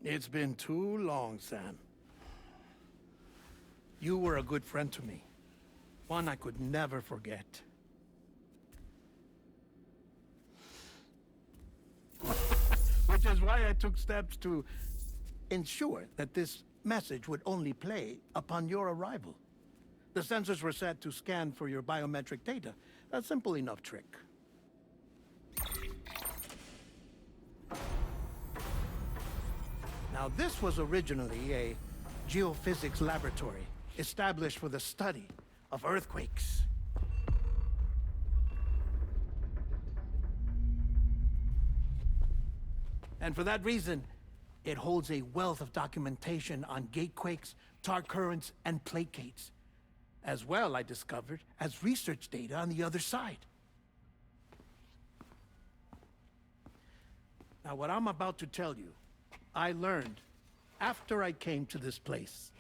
It's been too long, Sam. You were a good friend to me. One I could never forget. Which is why I took steps to ensure that this message would only play upon your arrival. The sensors were set to scan for your biometric data. A simple enough trick. Now, this was originally a geophysics laboratory established for the study of earthquakes. And for that reason, it holds a wealth of documentation on gatequakes, tar currents, and plate gates. As well, I discovered, as research data on the other side. Now, what I'm about to tell you, I learned after I came to this place.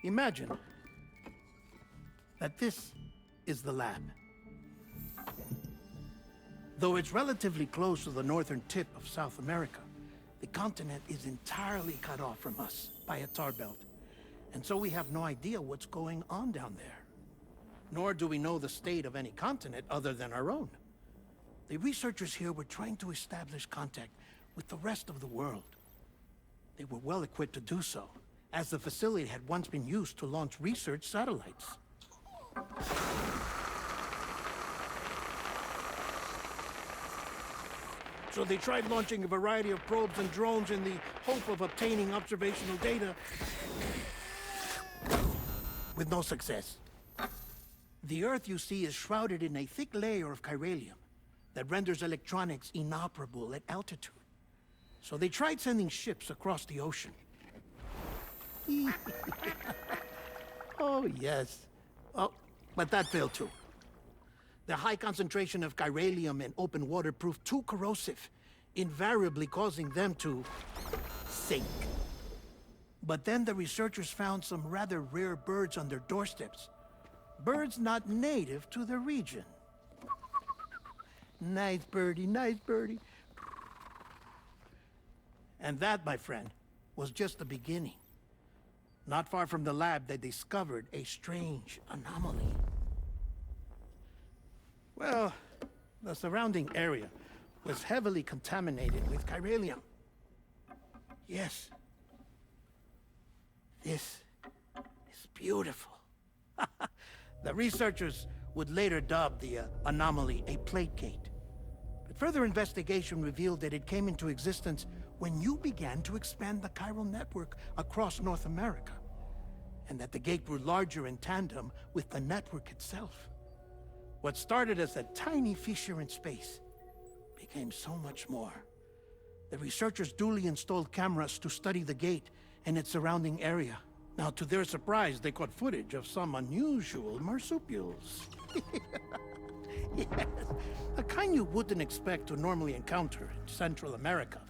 Imagine that this is the lab. Though it's relatively close to the northern tip of South America, the continent is entirely cut off from us by a tar belt. And so we have no idea what's going on down there. Nor do we know the state of any continent other than our own. The researchers here were trying to establish contact with the rest of the world. They were well equipped to do so, as the facility had once been used to launch research satellites. So they tried launching a variety of probes and drones in the hope of obtaining observational data, with no success. The Earth, you see, is shrouded in a thick layer of chiralium that renders electronics inoperable at altitude. So they tried sending ships across the ocean. Oh, yes. Oh, but that failed too. The high concentration of chiralium in open water proved too corrosive, invariably causing them to sink. But then the researchers found some rather rare birds on their doorsteps. Birds not native to the region. Nice birdie, nice birdie. And that, my friend, was just the beginning. Not far from the lab, they discovered a strange anomaly. Well, the surrounding area was heavily contaminated with chiralium. Yes. This is beautiful. The researchers would later dub the anomaly a plate gate. But further investigation revealed that it came into existence when you began to expand the chiral network across North America, and that the gate grew larger in tandem with the network itself. What started as a tiny fissure in space became so much more. The researchers duly installed cameras to study the gate and its surrounding area. Now, to their surprise, they caught footage of some unusual marsupials. Yes, a kind you wouldn't expect to normally encounter in Central America,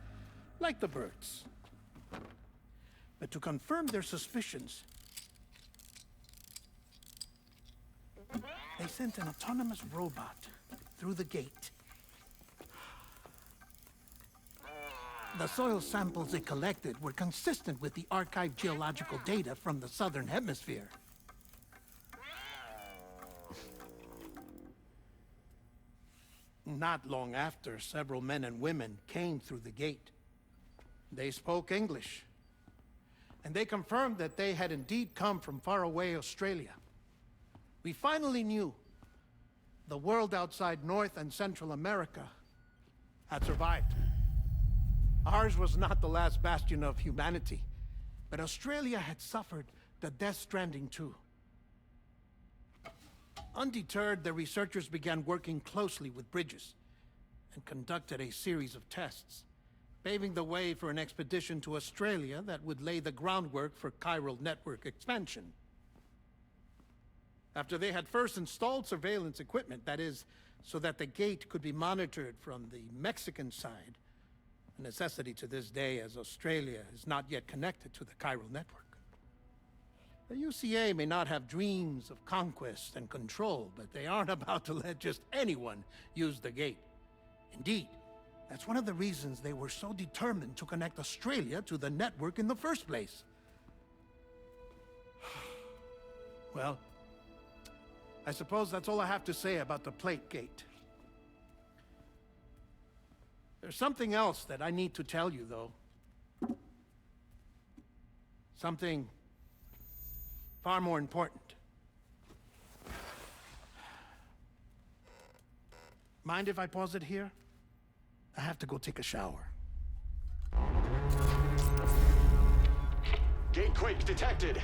like the birds. But to confirm their suspicions, they sent an autonomous robot through the gate. The soil samples it collected were consistent with the archived geological data from the southern hemisphere. Not long after, several men and women came through the gate. They spoke English, and they confirmed that they had indeed come from faraway Australia. We finally knew the world outside North and Central America had survived. Ours was not the last bastion of humanity, but Australia had suffered the death stranding too. Undeterred, the researchers began working closely with Bridges and conducted a series of tests, paving the way for an expedition to Australia that would lay the groundwork for chiral network expansion. After they had first installed surveillance equipment, that is, so that the gate could be monitored from the Mexican side, a necessity to this day as Australia is not yet connected to the chiral network. The UCA may not have dreams of conquest and control, but they aren't about to let just anyone use the gate. Indeed, that's one of the reasons they were so determined to connect Australia to the network in the first place. Well, I suppose that's all I have to say about the Plate Gate. There's something else that I need to tell you, though. Something far more important. Mind if I pause it here? I have to go take a shower. Gate quake detected.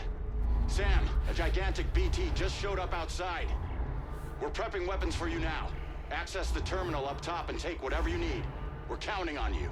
Sam, a gigantic BT just showed up outside. We're prepping weapons for you now. Access the terminal up top and take whatever you need. We're counting on you.